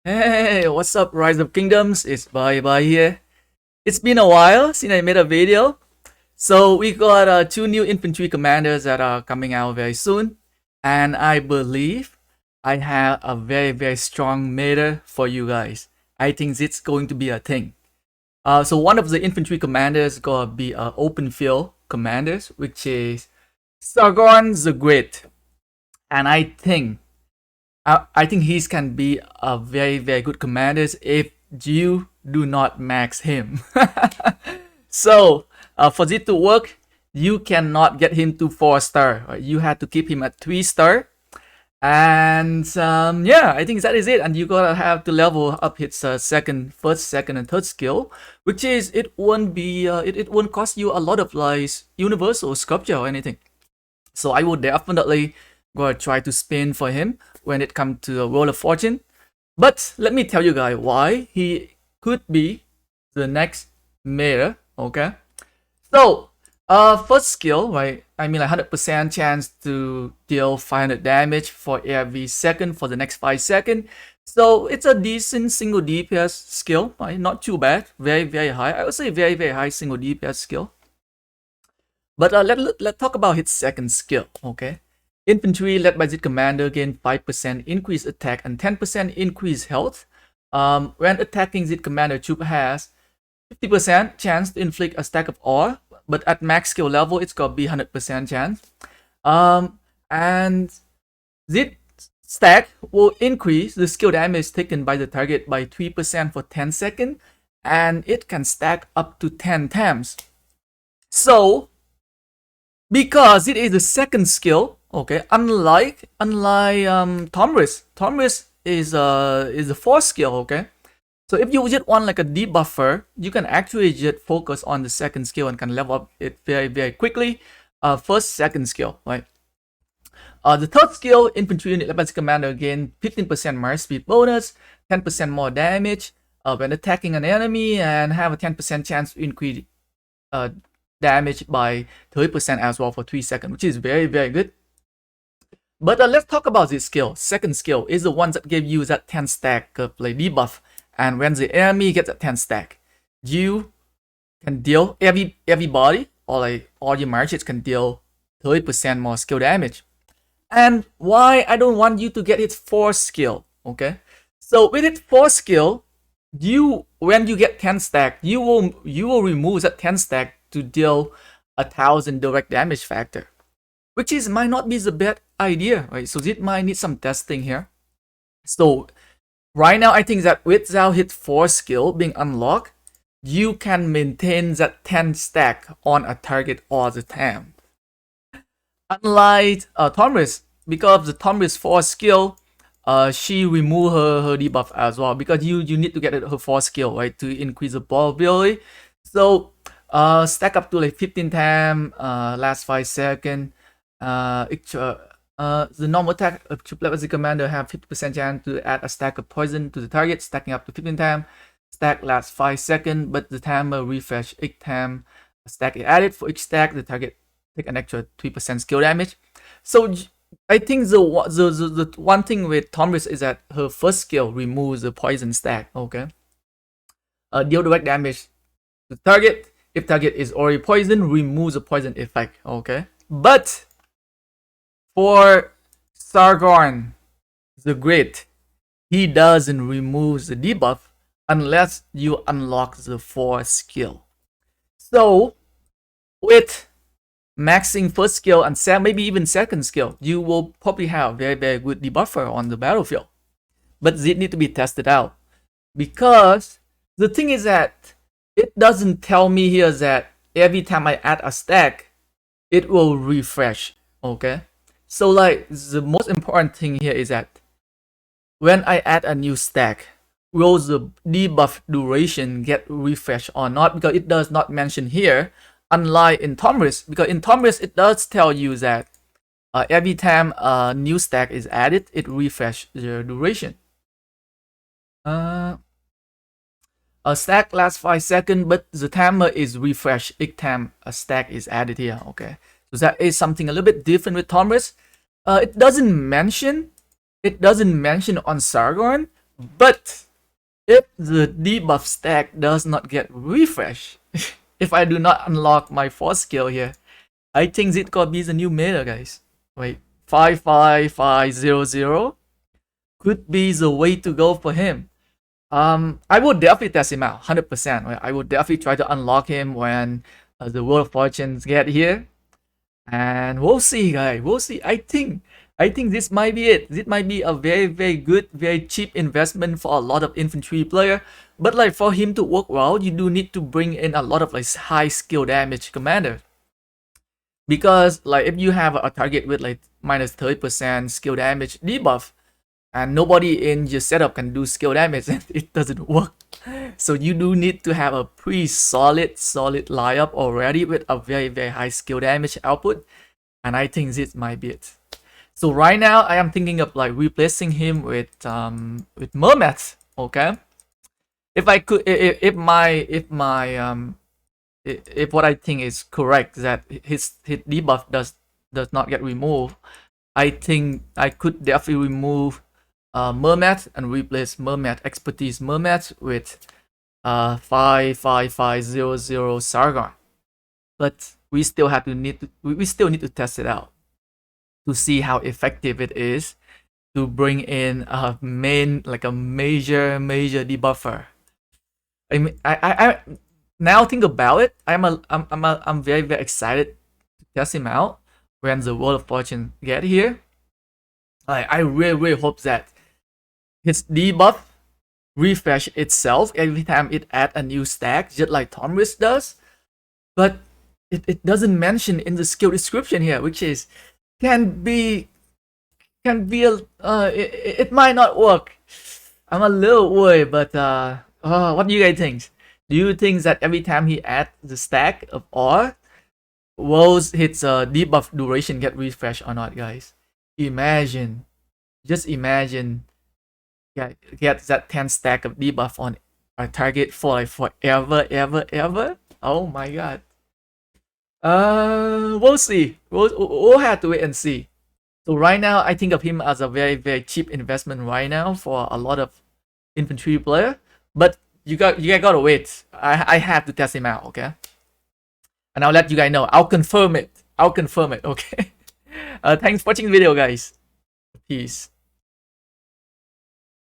Hey, what's up, Rise of Kingdoms? It's Bye here. It's been a while since I made a video. So we got two new infantry commanders that are coming out very soon. And I believe I have a very strong meta for you guys. I think it's going to be a thing. So one of the infantry commanders gonna be open field commanders, which is Sargon the Great. And I think he can be a very good commander if you do not max him. So for this to work, you cannot get him to 4-star. Right? You have to keep him at 3-star. And yeah, I think that is it. And you gotta have to level up his first, second, and third skill, which is it won't be it won't cost you a lot of like universal sculpture or anything. So I would definitely gonna try to spin for him when it comes to a Roll of Fortune. But let me tell you guys why he could be the next meta. Okay, so first skill, right? I mean, like 100% chance to deal 500 damage for every second for the next 5 seconds. So it's a decent single DPS skill, right? Not too bad. Very high. I would say very high single DPS skill. But let's talk about his second skill. Okay, infantry led by the commander gain 5% increased attack and 10% increased health. When attacking the commander, troop has 50% chance to inflict a stack of ore, but at max skill level, it's got be 100% chance. And this stack will increase the skill damage taken by the target by 3% for 10 seconds, and it can stack up to 10 times. So, because it is the second skill, okay, unlike Tomris is a fourth skill, okay. So if you just want like a debuffer, you can actually just focus on the second skill and can level up it very quickly. First, second skill, right? The third skill, infantry unit led by the commander gain 15% march speed bonus, 10% more damage when attacking an enemy, and have a 10% chance to increase damage by 30% as well for 3 seconds, which is very good. But let's talk about this skill. Second skill is the one that gave you that 10 stack like debuff. And when the enemy gets a 10 stack, you can deal everybody or like all your marches can deal 30% more skill damage. And why I don't want you to get its 4th skill, okay? So with its 4th skill, when you get 10 stack, you will remove that 10 stack to deal 1000 direct damage factor, which might not be the best idea, right? So it might need some testing here. So right now, I think that without his 4th skill being unlocked, you can maintain that 10 stack on a target all the time. Unlike Tomris, because the Tomris 4th skill, she remove her debuff as well, because you need to get her 4th skill, right, to increase the probability. So stack up to like 15 times, last 5 seconds. The normal attack of troop led by the commander have 50% chance to add a stack of poison to the target, stacking up to 15 times. Stack lasts 5 seconds, but the timer refresh each time a stack is added. For each stack, the target take an extra 3% skill damage. So I think the one thing with Tomris is that her first skill removes the poison stack. Okay, deal direct damage to the target. If target is already poisoned, removes the poison effect. Okay, but for Sargon the Great, he doesn't remove the debuff unless you unlock the 4th skill. So with maxing first skill and maybe even second skill, you will probably have very good debuffer on the battlefield. But it need to be tested out, because the thing is that it doesn't tell me here that every time I add a stack, it will refresh. Okay. So like the most important thing here is that when I add a new stack, will the debuff duration get refreshed or not? Because it does not mention here, unlike in Tomris, because in Tomris it does tell you that every time a new stack is added, it refreshes the duration. A stack lasts 5 seconds, but the timer is refreshed each time a stack is added here. Okay, so that is something a little bit different with Tomris. It doesn't mention on Sargon, But if the debuff stack does not get refreshed, if I do not unlock my 4th skill here, I think it could be the new meta, guys. Wait, 55500 could be the way to go for him. I would definitely test him out, 100%. Right? I would definitely try to unlock him when the World of Fortunes get here, and we'll see, guys. We'll see. I think this might be it. This might be a very, very good, very cheap investment for a lot of infantry player. But like for him to work well, you do need to bring in a lot of like high skill damage commander. Because like if you have a target with like minus 30% skill damage debuff, and nobody in your setup can do skill damage, and it doesn't work. So you do need to have a pretty solid lineup already with a very, very high skill damage output. And I think this might be it. So right now I am thinking of like replacing him with Mermet. Okay. If I could, if what I think is correct, that his debuff does not get removed, I think I could definitely remove Mermet and replace Mermet expertise Mermet with 55500 Sargon. But we still need to test it out to see how effective it is to bring in a major debuffer. I mean, I now think about it, I'm very, very excited to test him out when the World of Fortune get here. I really hope that his debuff refresh itself every time it add a new stack, just like Tomris does. But it doesn't mention in the skill description here, which is it might not work. I'm a little worried, but what do you guys think? Do you think that every time he adds the stack of ore, will his debuff duration get refreshed or not, guys? Just imagine, get that 10 stack of debuff on a target for like forever. Oh my god. We'll see. We'll have to wait and see. So right now, I think of him as a very, very cheap investment right now for a lot of infantry player. But you gotta wait. I have to test him out, okay? And I'll let you guys know. I'll confirm it. Okay. Thanks for watching the video, guys. Peace.